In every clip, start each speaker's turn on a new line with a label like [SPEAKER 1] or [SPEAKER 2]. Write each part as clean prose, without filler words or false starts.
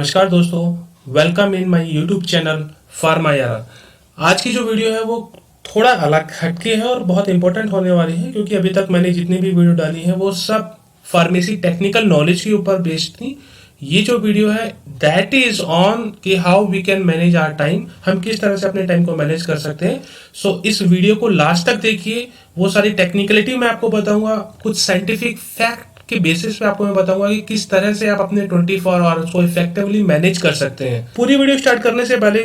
[SPEAKER 1] नमस्कार दोस्तों, welcome in my YouTube channel फार्मायारा। आज की जो वीडियो है वो थोड़ा अलग हटके है और बहुत इंपॉर्टेंट होने वाली है, क्योंकि अभी तक मैंने जितनी भी वीडियो डाली है वो सब फार्मेसी टेक्निकल नॉलेज के ऊपर बेस्ड थी। ये जो वीडियो है दैट इज ऑन कि how we can manage our time, हम किस तरह से अपने टाइम को मैनेज कर सकते हैं। सो इस वीडियो को लास्ट तक देखिए, वो सारी टेक्निकलिटी मैं आपको बताऊंगा, कुछ साइंटिफिक फैक्ट के बेसिस पे आपको मैं बताऊंगा कि किस तरह से आप अपने 24 आवर्स को इफेक्टिवली मैनेज कर सकते हैं। पूरी वीडियो स्टार्ट करने से पहले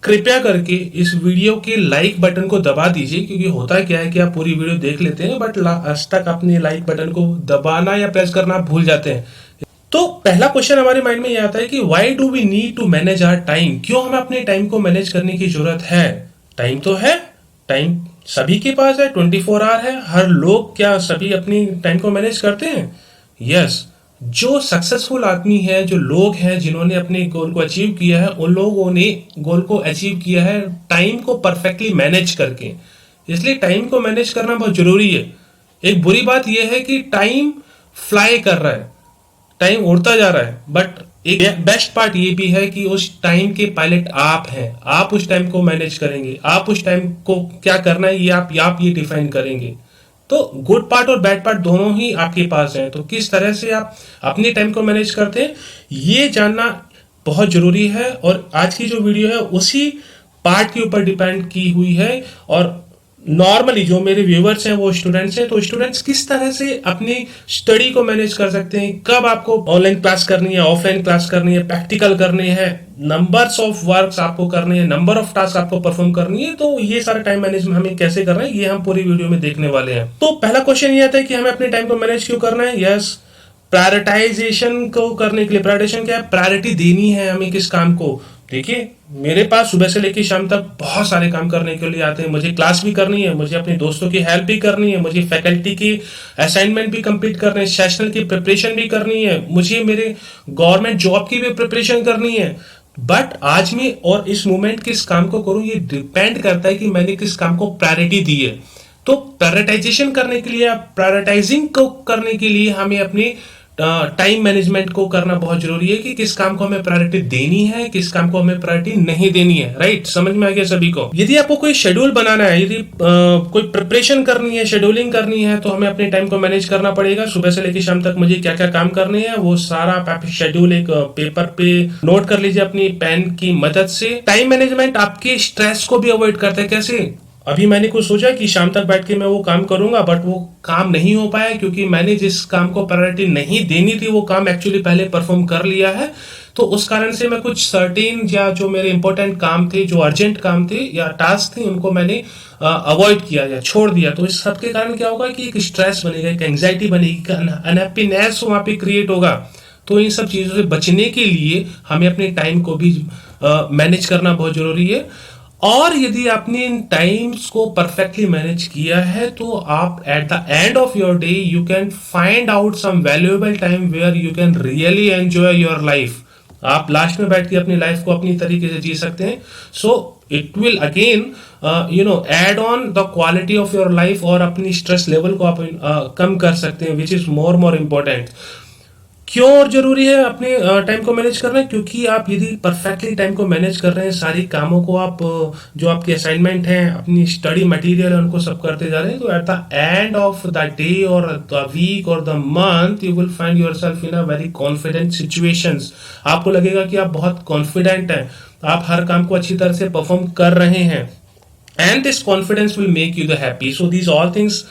[SPEAKER 1] कृपया करके इस वीडियो के लाइक बटन को दबा दीजिए, क्योंकि होता क्या है कि आप पूरी वीडियो देख लेते हैं बट लास्ट तक अपने लाइक बटन को दबाना या प्रेस करना भूल जाते हैं। तो पहला क्वेश्चन हमारे माइंड में ये आता है कि why do we need to manage our time, क्यों हमें अपने टाइम को मैनेज करने की जरूरत है। टाइम तो है, टाइम सभी के पास है, 24 आवर है। हर लोग क्या सभी अपनी टाइम को मैनेज करते हैं? यस। जो सक्सेसफुल आदमी है, जो लोग हैं जिन्होंने अपने गोल को अचीव किया है, उन लोगों ने गोल को अचीव किया है टाइम को परफेक्टली मैनेज करके। इसलिए टाइम को मैनेज करना बहुत जरूरी है। एक बुरी बात यह है कि टाइम फ्लाई कर रहा है, टाइम उड़ता जा रहा है, बट एक बेस्ट पार्ट ये भी है कि उस टाइम के पायलट आप हैं। आप उस टाइम को मैनेज करेंगे, आप उस टाइम को क्या करना है ये आप ये डिफाइन करेंगे। तो गुड पार्ट और बैड पार्ट दोनों ही आपके पास हैं। तो किस तरह से आप अपने टाइम को मैनेज करते हैं ये जानना बहुत जरूरी है, और आज की जो वीडियो है उसी पार्ट के ऊपर डिपेंड की हुई है। और नॉर्मली जो मेरे व्यूवर्स हैं वो स्टूडेंट्स हैं, तो स्टूडेंट्स किस तरह से अपनी स्टडी को मैनेज कर सकते हैं, कब आपको ऑनलाइन क्लास करनी है, ऑफलाइन क्लास करनी है, प्रैक्टिकल करनी है, नंबर्स ऑफ वर्क्स आपको करने हैं, नंबर ऑफ टास्क आपको परफॉर्म करनी है, तो ये सारा टाइम मैनेजमेंट हमें कैसे करना है ये हम पूरी वीडियो में देखने वाले हैं। तो पहला क्वेश्चन ये आता है कि हमें अपने टाइम को मैनेज क्यों करना है। यस, प्रायोरिटाइजेशन को करने के लिए। प्रायोरिटाइजेशन क्या है? प्रायोरिटी देनी है हमें किस काम को। देखिए, मेरे पास सुबह से लेकर शाम तक बहुत सारे काम करने के लिए आते हैं। मुझे क्लास भी करनी है, मुझे अपने दोस्तों की हेल्प भी करनी है, मुझे फैकल्टी की असाइनमेंट भी कंप्लीट करने हैं, सेशनल की प्रिपरेशन भी करनी है, मुझे मेरे गवर्नमेंट जॉब की भी प्रिपरेशन करनी है। बट आज में और इस मोमेंट किस काम को करूं ये डिपेंड करता है कि मैंने किस काम को प्रायोरिटी दी है। तो प्रायोरिटाइजेशन करने के लिए, प्रायोरिटाइजिंग को करने के लिए हमें अपने टाइम मैनेजमेंट को करना बहुत जरूरी है कि किस काम को हमें प्रायोरिटी देनी है, किस काम को हमें प्रायोरिटी नहीं देनी है। राइट, समझ में आ गया सभी को। यदि आपको कोई शेड्यूल बनाना है, यदि कोई प्रिपरेशन करनी है, शेड्यूलिंग करनी है, तो हमें अपने टाइम को मैनेज करना पड़ेगा। सुबह से लेकर शाम तक मुझे क्या क्या काम करने हैं वो सारा आप शेड्यूल एक पेपर पे नोट कर लीजिए अपनी पेन की मदद से। टाइम मैनेजमेंट आपके स्ट्रेस को भी अवॉइड करता है। कैसे? अभी मैंने कुछ सोचा कि शाम तक बैठ के मैं वो काम करूंगा, बट वो काम नहीं हो पाया क्योंकि मैंने जिस काम को प्रायोरिटी नहीं देनी थी वो काम एक्चुअली पहले परफॉर्म कर लिया है। तो उस कारण से मैं कुछ सर्टेन या जो मेरे इंपॉर्टेंट काम थे, जो अर्जेंट काम थे या टास्क थे, उनको मैंने अवॉइड किया या छोड़ दिया। तो इस सब के कारण क्या होगा कि एक स्ट्रेस बनेगा, एक एंग्जाइटी बनेगी, अनहैप्पीनेस वहां पे क्रिएट होगा। तो इन सब चीजों से बचने के लिए हमें अपने टाइम को भी मैनेज करना बहुत जरूरी है। और यदि आपने इन टाइम्स को परफेक्टली मैनेज किया है तो आप at the end of your day you can find out some valuable time where you can really enjoy your life. आप लास्ट में बैठ के अपनी लाइफ को अपनी तरीके से जी सकते हैं। So it will again add on the quality of your life, और अपनी स्ट्रेस लेवल को आप कम कर सकते हैं, विच इज मोर इम्पोर्टेंट। क्यों और जरूरी है अपने टाइम को मैनेज करना? क्योंकि आप यदि परफेक्टली टाइम को मैनेज कर रहे हैं, सारी कामों को आप जो आपके असाइनमेंट हैं, अपनी स्टडी मटेरियल है, उनको सब करते जा रहे हैं, तो eight the end of the day और द वीक और the month you will find yourself in a very confident situations. आपको लगेगा कि आप बहुत कॉन्फिडेंट हैं, आप हर काम को अच्छी तरह से परफॉर्म कर रहे हैं, and this confidence will make you the happy. So these all things,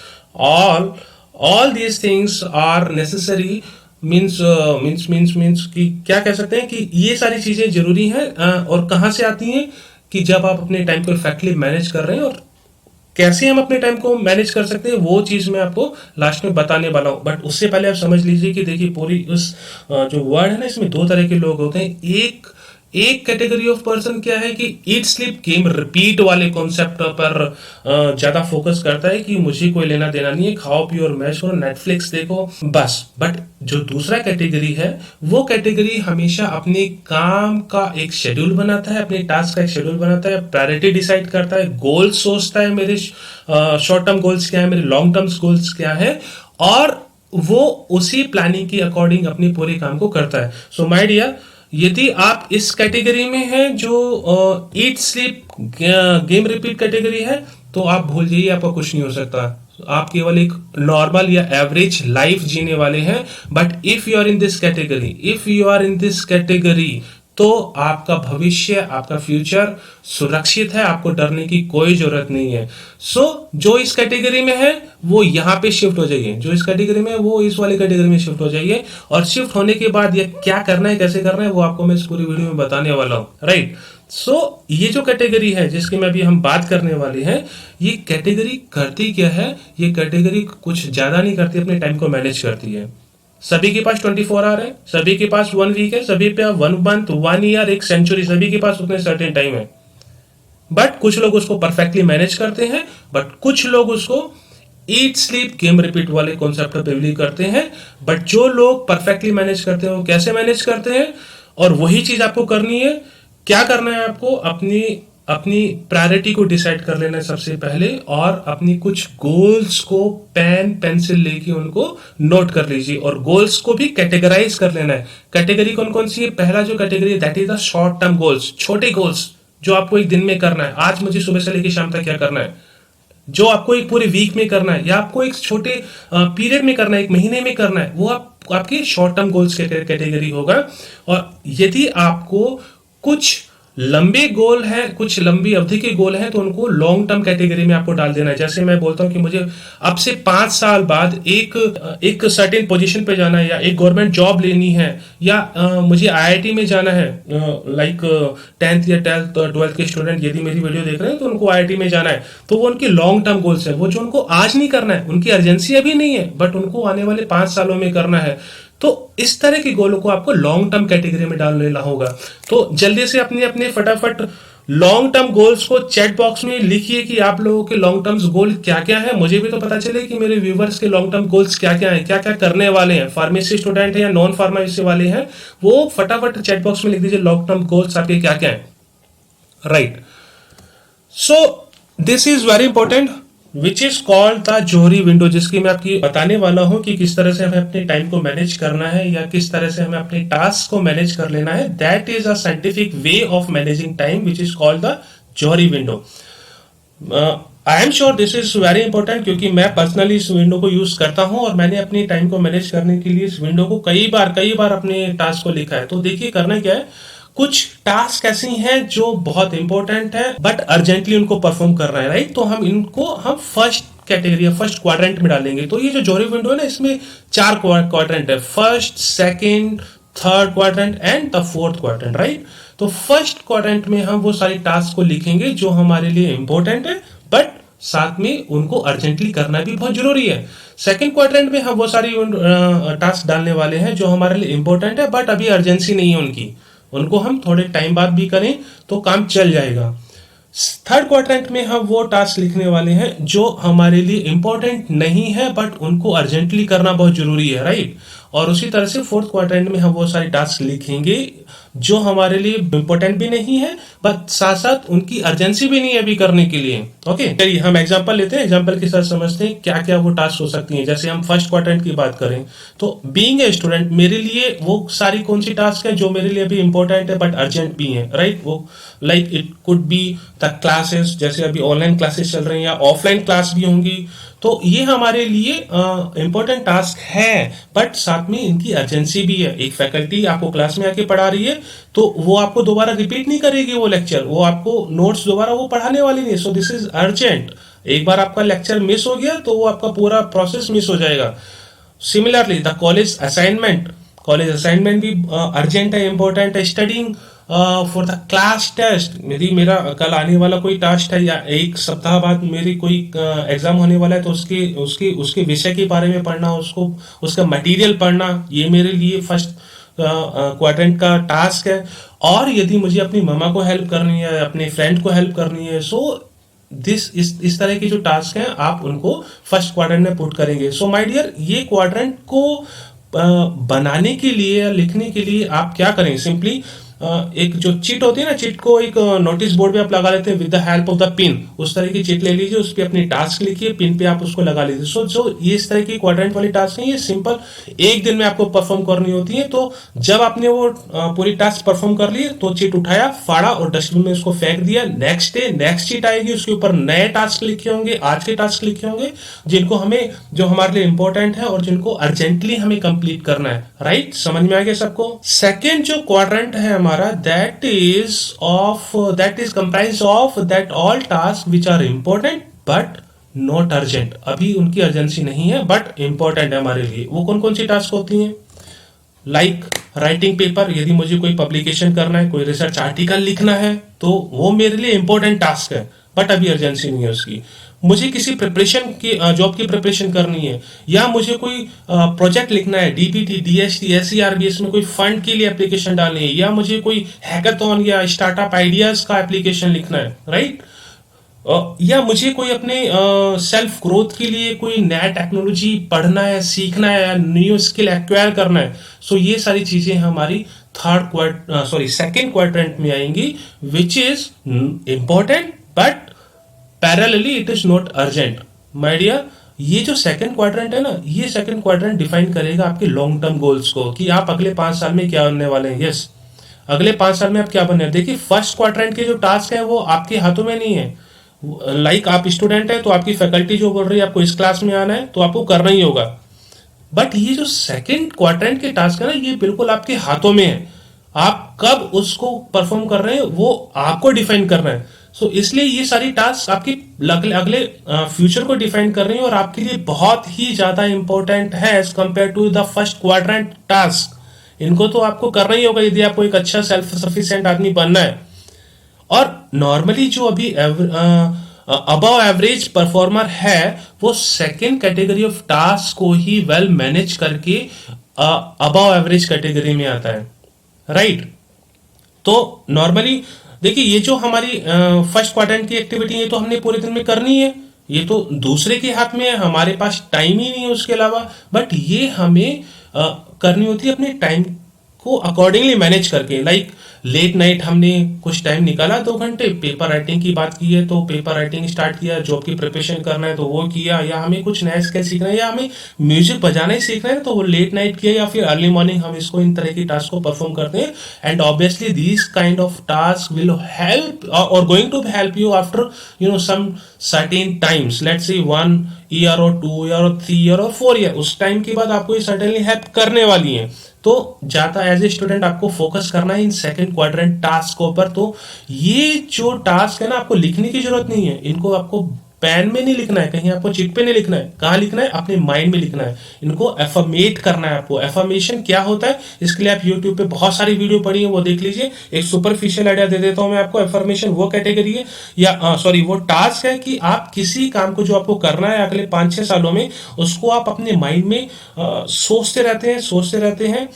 [SPEAKER 1] all these things are necessary। Means कि क्या कह सकते हैं कि ये सारी चीजें जरूरी हैं। और कहाँ से आती हैं कि जब आप अपने टाइम को इफेक्टिवली मैनेज कर रहे हैं, और कैसे हम अपने टाइम को मैनेज कर सकते हैं वो चीज मैं आपको लास्ट में बताने वाला हूं। बट उससे पहले आप समझ लीजिए कि देखिए, पूरी उस जो वर्ड है ना, इसमें दो तरह के लोग होते हैं। एक कैटेगरी ऑफ पर्सन क्या है कि ईट स्लीप गेम रिपीट वाले कॉन्सेप्ट पर ज्यादा फोकस करता है कि मुझे कोई लेना देना नहीं है, खाओ पियो और मैच करो, नेटफ्लिक्स देखो बस। बट जो दूसरा कैटेगरी है वो कैटेगरी हमेशा अपने काम का एक शेड्यूल बनाता है, अपने टास्क का एक शेड्यूल बनाता है, प्रायोरिटी डिसाइड करता है, गोल्स सोचता है, मेरे शॉर्ट टर्म गोल्स क्या है, मेरे लॉन्ग टर्म गोल्स क्या है, और वो उसी प्लानिंग के अकॉर्डिंग अपने पूरे काम को करता है। सो माय डियर, यदि आप इस कैटेगरी में हैं जो eat sleep game repeat category है, तो आप भूल जाइए, आपका कुछ नहीं हो सकता। आप केवल एक नॉर्मल या एवरेज लाइफ जीने वाले हैं। But if you are in this category, if you are in this category, तो आपका भविष्य, आपका फ्यूचर सुरक्षित है, आपको डरने की कोई जरूरत नहीं है। जो इस कैटेगरी में है वो यहाँ पे शिफ्ट हो जाइए, जो इस कैटेगरी में है वो इस वाली कैटेगरी में शिफ्ट हो जाइए। और शिफ्ट होने के बाद ये क्या करना है, कैसे करना है, वो आपको मैं इस पूरी वीडियो में बताने वाला हूँ, राइट। ये जो कैटेगरी है जिसकी में अभी हम बात करने वाले हैं, ये कैटेगरी करती क्या है? ये कैटेगरी कुछ ज्यादा नहीं करती, अपने टाइम को मैनेज करती है। सभी के पास 24 आवर है, सभी के पास 1 वीक है, सभी पे 1 मंथ, 1 ईयर, एक सेंचुरी, सभी के पास उतने सर्टेन टाइम है। बट कुछ लोग उसको परफेक्टली मैनेज करते हैं, बट कुछ लोग उसको ईट स्लीप गेम रिपीट वाले कॉन्सेप्ट पे बिलीव करते हैं। बट जो लोग परफेक्टली मैनेज करते हैं वो कैसे मैनेज करते हैं, और वही चीज आपको करनी है। क्या करना है आपको? अपनी अपनी प्रायोरिटी को डिसाइड कर लेना है सबसे पहले, और अपनी कुछ गोल्स को पेन पेंसिल लेके उनको नोट कर लीजिए, और गोल्स को भी कैटेगराइज कर लेना है। कैटेगरी कौन कौन सी है? पहला जो कैटेगरी है that is the short term goals, छोटे गोल्स जो आपको एक दिन में करना है। आज मुझे सुबह से लेकर शाम तक क्या करना है, जो आपको एक पूरे वीक में करना है, या आपको एक छोटे पीरियड में करना है, एक महीने में करना है, वो आपके शॉर्ट टर्म गोल्स कैटेगरी होगा। और यदि आपको कुछ लंबे गोल है, कुछ लंबी अवधि के गोल हैं, तो उनको लॉन्ग टर्म कैटेगरी में आपको डाल देना है। जैसे मैं बोलता हूं कि मुझे अब से 5 साल बाद एक सर्टेन पोजीशन पे जाना है, या एक गवर्नमेंट जॉब लेनी है, या मुझे आईआईटी में जाना है। लाइक 10th या 12th के स्टूडेंट यदि मेरी वीडियो देख रहे हैं तो उनको आईआईटी में जाना है, तो वो उनके लॉन्ग टर्म गोल्स है। वो जो उनको आज नहीं करना है, उनकी अर्जेंसी अभी नहीं है, बट उनको आने वाले 5 सालों में करना है। तो इस तरह के गोलों को आपको लॉन्ग टर्म कैटेगरी में डाल लेना होगा। तो जल्दी से अपने अपने फटाफट लॉन्ग टर्म गोल्स को चैट बॉक्स में लिखिए कि आप लोगों के लॉन्ग टर्म गोल क्या क्या है। मुझे भी तो पता चले कि मेरे व्यूवर्स के लॉन्ग टर्म गोल्स क्या क्या है, क्या क्या करने वाले हैं। फार्मेसी स्टूडेंट है या नॉन फार्मेसी वाले हैं, वो फटाफट चैट बॉक्स में लिख दीजिए लॉन्ग टर्म गोल्स आपके क्या क्या है, right. So this is very important which is called the Johari window, जिसकी मैं आपकी बताने वाला हूं कि किस तरह से हमें अपने टाइम को मैनेज करना है, या किस तरह से हमें अपने टास्क को मैनेज कर लेना है। That is a scientific way of managing time which is called the Johari window. I am sure this is very important, क्योंकि मैं पर्सनली इस विंडो को यूज करता हूं, और मैंने अपनी टाइम को मैनेज करने के लिए इस विंडो को कई बार अपने टास्क को लिखा है। तो देखिए करना क्या है, कुछ टास्क ऐसी हैं जो बहुत इंपॉर्टेंट है बट अर्जेंटली उनको परफॉर्म करना है, राइट। तो हम फर्स्ट कैटेगरी या फर्स्ट क्वाड्रेंट में डालेंगे। तो ये जो जोहरी विंडो है ना, इसमें 4 क्वाड्रेंट है, first, second, third quadrant and the fourth quadrant, right. तो फर्स्ट क्वाड्रेंट में हम वो सारी टास्क को लिखेंगे जो हमारे लिए इंपॉर्टेंट है, बट साथ में उनको अर्जेंटली करना भी बहुत जरूरी है। सेकंड क्वाड्रेंट में हम वो सारी टास्क डालने वाले हैं जो हमारे लिए इंपॉर्टेंट है बट अभी अर्जेंसी नहीं है उनकी, उनको हम थोड़े टाइम बाद भी करें तो काम चल जाएगा। थर्ड क्वाड्रेंट में हम वो टास्क लिखने वाले हैं जो हमारे लिए इंपॉर्टेंट नहीं है बट उनको अर्जेंटली करना बहुत जरूरी है, राइट। और उसी तरह से फोर्थ क्वाड्रेंट में हम वो सारी टास्क लिखेंगे जो हमारे लिए इंपॉर्टेंट भी नहीं है बट साथ साथ उनकी अर्जेंसी भी नहीं है अभी करने के लिए। ओके, चलिए हम एग्जांपल लेते हैं, एग्जांपल के साथ समझते हैं क्या क्या वो टास्क हो सकती हैं। जैसे हम फर्स्ट क्वाड्रेंट की बात करें तो बीइंग ए स्टूडेंट, मेरे लिए वो सारी कौन सी टास्क है जो मेरे लिए अभी इंपॉर्टेंट है बट अर्जेंट भी है, राइट। वो like it could be the classes, जैसे अभी ऑनलाइन क्लासेस चल रही हैं या ऑफलाइन क्लास भी होंगी, तो ये हमारे लिए इंपॉर्टेंट टास्क है बट साथ में इनकी अर्जेंसी भी है। एक फैकल्टी आपको क्लास में आके पढ़ा रही है तो वो आपको दोबारा रिपीट नहीं करेगी वो लेक्चर, वो आपको नोट्स दोबारा वो पढ़ाने वाली नहीं। सो दिस इज अर्जेंट। एक बार आपका लेक्चर मिस हो गया तो वो आपका पूरा प्रोसेस मिस हो जाएगा। सिमिलरली द कॉलेज असाइनमेंट भी अर्जेंट है, इंपॉर्टेंट है। Studying for the class test, मेरा कल आने वाला कोई टास्क है या एक सप्ताह बाद मेरी कोई एग्जाम होने वाला है तो उसके विषय के बारे में पढ़ना, उसका मटेरियल पढ़ना, ये मेरे लिए फर्स्ट क्वाड्रेंट का टास्क है। और यदि मुझे अपनी मम्मा को हेल्प करनी है, अपने फ्रेंड को हेल्प करनी है, सो इस तरह के जो टास्क हैं आप उनको फर्स्ट क्वाड्रेंट में पुट करेंगे। सो माय डियर, ये क्वाड्रेंट को बनाने के लिए या लिखने के लिए आप क्या करें, सिंपली एक जो चिट होती है ना, चिट को एक नोटिस बोर्ड पे आप लगा लेते हैं with the help of the pin, उस तरह की चिट ले लीजिए, उस पर अपनी टास्क लिखिए, पिन पे आप उसको लगा लीजिए। सो जो ये इस तरह की क्वाड्रेंट वाली टास्क है, ये सिंपल एक दिन में आपको परफॉर्म करनी होती है। तो जब आपने वो पूरी टास्क परफॉर्म कर ली तो चिट उठाया, फाड़ा और डस्टबिन में उसको फेंक दिया। नेक्स्ट डे नेक्स्ट चिट आएगी, उसके ऊपर नए टास्क लिखे होंगे, आज के टास्क लिखे होंगे जिनको हमें, जो हमारे लिए इंपॉर्टेंट है और जिनको अर्जेंटली हमें कंप्लीट करना है। राइट, समझ में आ गया सबको। सेकेंड जो क्वाड्रेंट है हमारा, that is comprise of that all task which are important but not urgent. अभी उनकी अर्जेंसी नहीं है बट इंपॉर्टेंट है हमारे लिए। वो कौन कौन सी टास्क होती हैं? लाइक राइटिंग पेपर, यदि मुझे कोई पब्लिकेशन करना है, कोई रिसर्च आर्टिकल लिखना है, तो वो मेरे लिए इंपॉर्टेंट टास्क है बट अभी अर्जेंसी नहीं है उसकी। मुझे किसी प्रिपरेशन की, जॉब की प्रिपरेशन करनी है, या मुझे कोई प्रोजेक्ट लिखना है, डीपीटी, डीएसटी, एसईआरबीएस में कोई फंड के लिए एप्लीकेशन डालनी है, या मुझे कोई हैकाथॉन या स्टार्टअप आइडियाज का एप्लीकेशन लिखना है, राइट। या मुझे कोई अपने सेल्फ ग्रोथ के लिए कोई नया टेक्नोलॉजी पढ़ना है, सीखना है, या न्यू स्किल एक्वायर करना है। सो ये सारी चीजें हमारी सेकेंड क्वाड्रेंट में आएंगी, which is important but parallelly it is not urgent. My dear, ये जो सेकंड क्वाड्रेंट है ना, ये सेकंड क्वाड्रेंट डिफाइन करेगा आपके लॉन्ग टर्म गोल्स को, कि आप अगले 5 साल में क्या बनने वाले हैं। यस, अगले 5 साल में आप क्या बनने हैं। देखिए, फर्स्ट क्वाड्रेंट के जो टास्क है वो आपके हाथों में नहीं है। लाइक आप स्टूडेंट है तो आपकी फैकल्टी जो बोल रही है आपको इस क्लास में आना है तो आपको करना ही होगा। बट ये जो सेकंड क्वाड्रेंट के टास्क है ना, ये बिल्कुल आपके हाथों में है। आप कब उसको परफॉर्म कर रहे हैं वो आपको डिफाइन करना है। सो इसलिए ये सारी टास्क आपकी अगले फ्यूचर को डिफाइन कर रही है और आपके लिए बहुत ही ज्यादा इंपॉर्टेंट है as compare to the first quadrant task. इनको तो आपको करना ही होगा यदि आपको एक अच्छा सेल्फ सफिशिएंट आदमी बनना है। और नॉर्मली जो अभी अबव एवरेज परफॉर्मर है वो सेकेंड कैटेगरी ऑफ टास्क को ही वेल मैनेज करके अबव एवरेज कैटेगरी में आता है, राइट। तो नॉर्मली देखिए, ये जो हमारी फर्स्ट क्वाड्रेंट की एक्टिविटी है तो हमने पूरे दिन में करनी है, ये तो दूसरे के हाथ में है, हमारे पास टाइम ही नहीं है उसके अलावा। बट ये हमें करनी होती है अपने टाइम को अकॉर्डिंगली मैनेज करके। लाइक लेट नाइट हमने कुछ टाइम निकाला, 2 घंटे, पेपर राइटिंग की बात की है तो पेपर राइटिंग स्टार्ट किया, जॉब की प्रिपरेशन करना है तो वो किया, या हमें कुछ नया स्किल सीखना है, या हमें म्यूजिक बजाना ही सीखना है तो वो लेट नाइट किया, या फिर अर्ली मॉर्निंग हम इसको इन तरह की टास्क को परफॉर्म करते हैं। And obviously these kind of task will help और going to help you after some certain times, let's say 1 year और 2 ईयर और 3 ईयर और 4 ईयर। उस टाइम के बाद आपको ये सर्टेनली हेल्प करने वाली है। तो ज्यादा एज ए स्टूडेंट आपको फोकस करना है इन सेकंड क्वाड्रेंट टास्क के ऊपर। तो ये जो टास्क है ना, आपको लिखने की जरूरत नहीं है, इनको आपको पेन में नहीं लिखना है, कहीं आपको चिट पे नहीं लिखना है, कहाँ लिखना है, अपने माइंड में लिखना है। इनको एफर्मेट करना है आपको। एफर्मेशन क्या होता है, इसके लिए आप यूट्यूब पे बहुत सारी वीडियो पढ़ी है, वो देख लीजिए। एक सुपरफिशियल आइडिया दे देता हूं मैं आपको। एफर्मेशन वो कैटेगरी है या वो टास्क है कि आप किसी काम को जो आपको करना है अगले 5-6 सालों में, उसको आप अपने माइंड में सोचते रहते हैं।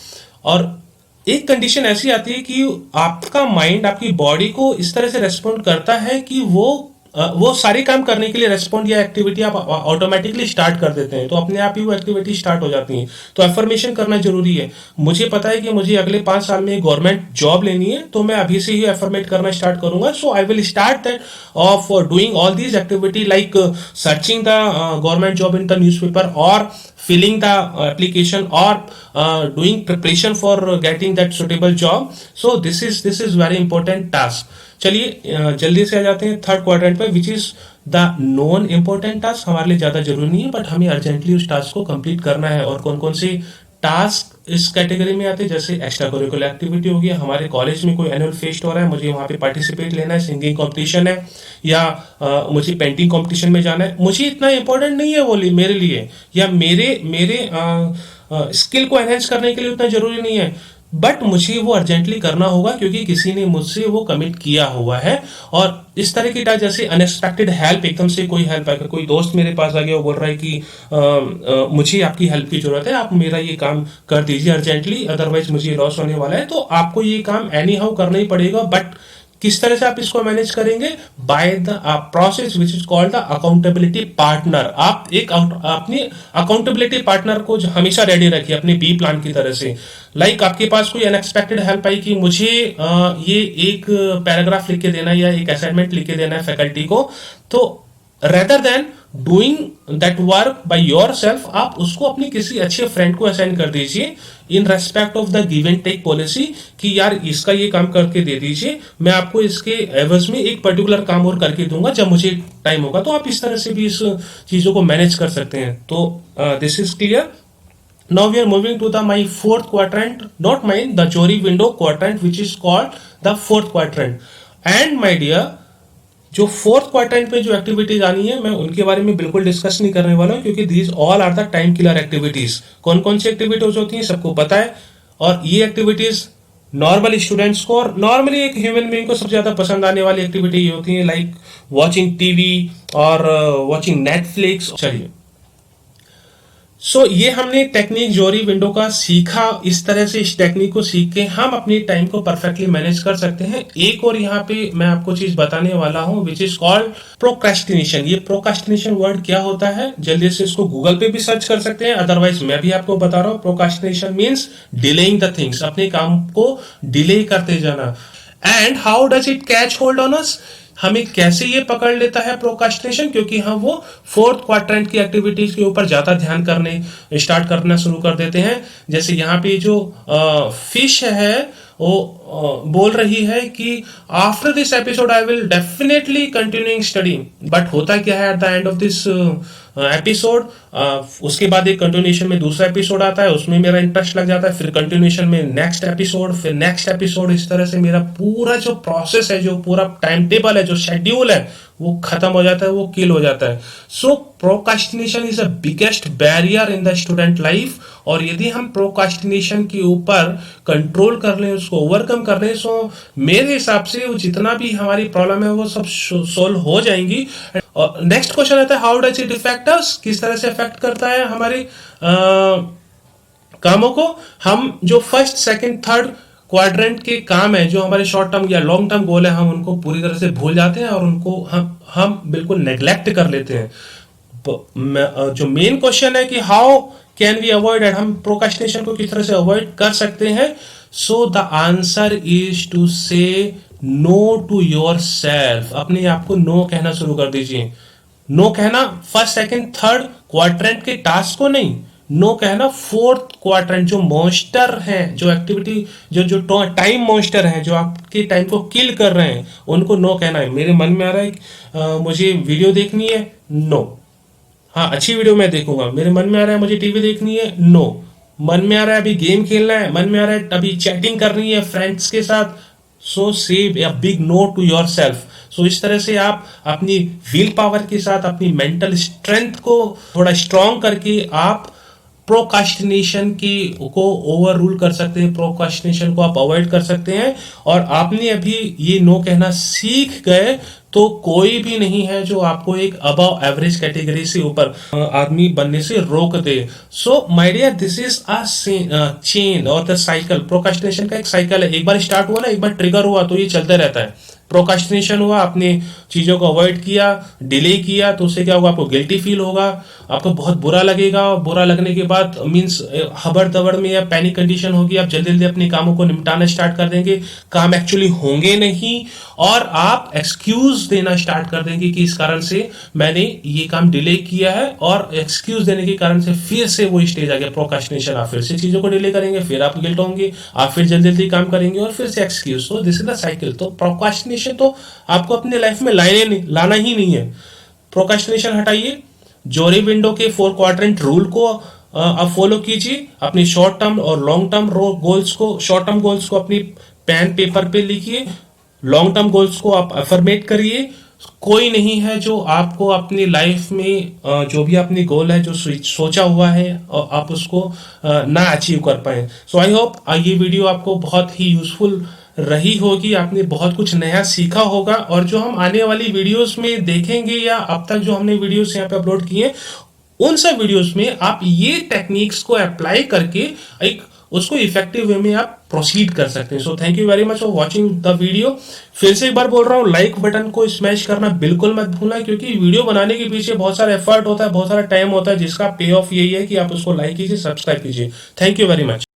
[SPEAKER 1] और एक कंडीशन ऐसी आती है कि आपका माइंड आपकी बॉडी को इस तरह से रेस्पॉन्ड करता है कि वो सारे काम करने के लिए रेस्पॉन्ड या एक्टिविटी आप ऑटोमेटिकली स्टार्ट कर देते हैं, तो अपने आप ही वो एक्टिविटी स्टार्ट हो जाती है। तो एफर्मेशन करना जरूरी है। मुझे पता है कि मुझे अगले 5 साल में गवर्नमेंट जॉब लेनी है, तो मैं अभी से ही एफर्मेट करना स्टार्ट करूंगा। So I will start that of doing all these activity like searching the government job in the newspaper और filling the application or doing preparation for getting that suitable job. So this is very important task. चलिए जल्दी से आ जाते हैं third quadrant पे, which is the non important task. हमारे लिए ज्यादा जरूरी नहीं है बट हमें अर्जेंटली उस टास्क को कंप्लीट करना है। और कौन कौन से टास्क इस कैटेगरी में आते हैं, जैसे एक्स्ट्रा करिकुलर एक्टिविटी हो गया, हमारे कॉलेज में कोई एनुअल फेस्ट हो रहा है, मुझे वहाँ पे पार्टिसिपेट लेना है, सिंगिंग कंपटीशन है, या मुझे पेंटिंग कंपटीशन में जाना है। मुझे इतना इंपॉर्टेंट नहीं है वो मेरे लिए, या मेरे स्किल को एनहेंस करने के लिए उतना जरूरी नहीं है, बट मुझे वो अर्जेंटली करना होगा क्योंकि किसी ने मुझसे वो कमिट किया हुआ है। और इस तरह की टास्क, जैसे अनएक्सपेक्टेड हेल्प, एकदम से कोई हेल्प आकर कोई दोस्त मेरे पास आ गया, वो बोल रहा है कि मुझे आपकी हेल्प की जरूरत है, आप मेरा ये काम कर दीजिए अर्जेंटली, अदरवाइज मुझे लॉस होने वाला है। तो आपको ये काम एनी हाउ करना ही पड़ेगा, बट किस तरह से आप इसको मैनेज करेंगे? By the process which is called the accountability partner. आप एक अपनी अकाउंटेबिलिटी पार्टनर को हमेशा रेडी रखिए, अपने बी प्लान की तरह से। आपके पास कोई अनएक्सपेक्टेड हेल्प आई कि मुझे ये एक पैराग्राफ लिख के देना है या एक असाइनमेंट लिख के देना है फैकल्टी को, तो rather than doing that work by your self, आप उसको अपने किसी अच्छे फ्रेंड को असाइन कर दीजिए in respect of the give and take policy कि यार इसका ये काम करके दे दीजिए, मैं आपको इसके एवज में एक पर्टिकुलर काम और करके दूंगा जब मुझे टाइम होगा। तो आप इस तरह से भी इस चीजों को मैनेज कर सकते हैं। तो this is clear. Now we are moving to the my fourth quadrant, not mine, the Jory window quadrant, which is called the fourth quadrant. And my dear, जो फोर्थ क्वाड्रेंट पे जो एक्टिविटीज आनी है मैं उनके बारे में बिल्कुल डिस्कस नहीं करने वाला हूँ, क्योंकि these all are the time killer activities. कौन कौन सी एक्टिविटीज होती हैं सबको पता है, और ये एक्टिविटीज नॉर्मल स्टूडेंट्स को और नॉर्मली एक ह्यूमन बीइंग को सबसे ज्यादा पसंद आने वाली एक्टिविटी ये होती है, लाइक वॉचिंग टीवी और वॉचिंग नेटफ्लिक्स। चलिए, ये हमने टेक्निक जोरी विंडो का सीखा। इस तरह से इस टेक्निक को सीख के हम अपनी टाइम को परफेक्टली मैनेज कर सकते हैं। एक और यहाँ पे मैं आपको चीज बताने वाला हूँ विच इज कॉल्ड प्रोक्रेस्टिनेशन। ये प्रोक्रेस्टिनेशन वर्ड क्या होता है, जल्दी से इसको गूगल पे भी सर्च कर सकते हैं, अदरवाइज मैं भी आपको बता रहा हूँ। Procrastination means delaying the things, अपने काम को डिले करते जाना। And how does it catch hold on us, हमें कैसे ये पकड़ लेता है प्रोक्रेस्टिनेशन, क्योंकि हम वो फोर्थ क्वाड्रेंट की एक्टिविटीज के ऊपर ज्यादा ध्यान करने स्टार्ट करना शुरू कर देते हैं। जैसे यहाँ पे जो फिश है वो बोल रही है कि after this episode I will definitely continuing study, but होता क्या है eight the end of this episode, उसके बाद एक कंटिन्यूएशन में दूसरा एपिसोड आता है, उसमें मेरा इंटरेस्ट लग जाता है, फिर कंटिन्यूएशन में नेक्स्ट एपिसोड, फिर नेक्स्ट एपिसोड। इस तरह से मेरा पूरा जो प्रोसेस है, जो पूरा टाइम टेबल है, जो शेड्यूल है, वो खत्म हो जाता है, वो किल हो जाता है। So procrastination is a biggest barrier in the student life, और यदि हम प्रोक्रेस्टिनेशन के ऊपर कंट्रोल कर लें, उसको ओवरकम कर लें, सो मेरे हिसाब से वो जितना भी हमारी प्रॉब्लम है वो सब सोल्व हो जाएंगी। और नेक्स्ट क्वेश्चन आता है, हाउ डज इट इफेक्ट अस, किस तरह से इफेक्ट करता है हमारे कामों को। हम जो फर्स्ट सेकंड थर्ड क्वाड्रेंट के काम है, जो हमारे शॉर्ट टर्म या लॉन्ग टर्म गोल है, हम उनको पूरी तरह से भूल जाते हैं और उनको हम बिल्कुल नेग्लेक्ट कर लेते हैं। जो मेन क्वेश्चन है कि how can we avoid it, हम प्रोक्रेस्टिनेशन को किस तरह से अवॉइड कर सकते हैं। So the answer is to say no to yourself. अपने आप को नो कहना शुरू कर दीजिए। नो कहना फर्स्ट सेकंड थर्ड क्वाड्रेंट के टास्क को नहीं, नो कहना फोर्थ क्वाड्रेंट जो मॉन्स्टर हैं, जो एक्टिविटी जो टाइम मॉन्स्टर हैं, जो आपके टाइम को किल कर रहे हैं, उनको नो कहना है। मेरे मन में आ रहा है मुझे वीडियो देखनी है, नो। हाँ, अच्छी वीडियो मैं देखूंगा। मेरे मन में आ रहा है मुझे टीवी देखनी है, नो। मन में आ रहा है अभी गेम खेलना है, मन में आ रहा है अभी चैटिंग करनी है फ्रेंड्स के साथ, so save a big no to yourself. So इस तरह से आप अपनी विल पावर के साथ अपनी मेंटल स्ट्रेंथ को थोड़ा स्ट्रांग करके आप प्रोक्रेस्टिनेशन को ओवर रूल कर सकते हैं, प्रोक्रेस्टिनेशन को आप अवॉइड कर सकते हैं। और आपने अभी ये नो कहना सीख गए तो कोई भी नहीं है जो आपको एक अबव एवरेज कैटेगरी से ऊपर आदमी बनने से रोक दे। So my dear, this is a chain और द साइकिल। प्रोक्रेस्टिनेशन का एक साइकिल है, एक बार स्टार्ट हुआ ना, एक बार ट्रिगर हुआ तो ये चलते रहता है। प्रोक्रेस्टिनेशन हुआ, आपने चीजों को अवॉइड किया, डिले किया, तो उससे क्या होगा, आपको गिल्टी फील होगा, आपको बहुत बुरा लगेगा। बुरा लगने के बाद मींस हबड़ दबड़ में या पैनिक कंडीशन होगी, आप जल्दी जल्दी अपने कामों को निपटाना स्टार्ट कर देंगे, काम एक्चुअली होंगे नहीं, और आप एक्सक्यूज देना स्टार्ट कर देंगे कि इस कारण से मैंने ये काम डिले किया है, और एक्सक्यूज देने के कारण से फिर से वो स्टेज आ गया प्रोक्रेस्टिनेशन। आप फिर से चीजों को डिले करेंगे, फिर आप गिल्ट होंगे, आप फिर जल्दी जल्दी काम करेंगे और फिर say excuse. So this is the cycle. तो प्रोक्रेस्टिनेशन तो आपको अपने लाइफ में लाना ही नहीं है। प्रोक्रेस्टिनेशन हटाइए, जोरी विंडो के 4 क्वाड्रेंट रूल को आप फॉलो कीजिए, अपनी शॉर्ट टर्म और लॉन्ग टर्म गोल्स को, शॉर्ट टर्म गोल्स को अपनी पेन पेपर पे लिखिए, लॉन्ग टर्म गोल्स को आप अफर्मेट करिए। कोई नहीं है जो आपको अपनी लाइफ में जो भी अपनी गोल है, जो सोचा हुआ है, आप उसको ना अचीव कर पाए। सो आई होप ये वीडियो आपको बहुत ही यूजफुल रही होगी, आपने बहुत कुछ नया सीखा होगा। और जो हम आने वाली वीडियोस में देखेंगे या अब तक जो हमने वीडियोस यहाँ पे अपलोड किए, उन सब वीडियोस में आप ये टेक्निक्स को अप्लाई करके एक उसको इफेक्टिव वे में आप प्रोसीड कर सकते हैं। So thank you very much for watching the video. फिर से एक बार बोल रहा हूँ, लाइक बटन को स्मैश करना बिल्कुल मत भूलना, क्योंकि वीडियो बनाने के पीछे बहुत सारा एफर्ट होता है, बहुत सारा टाइम होता है, जिसका पे ऑफ यही है कि आप उसको लाइक कीजिए, सब्सक्राइब कीजिए। Thank you very much.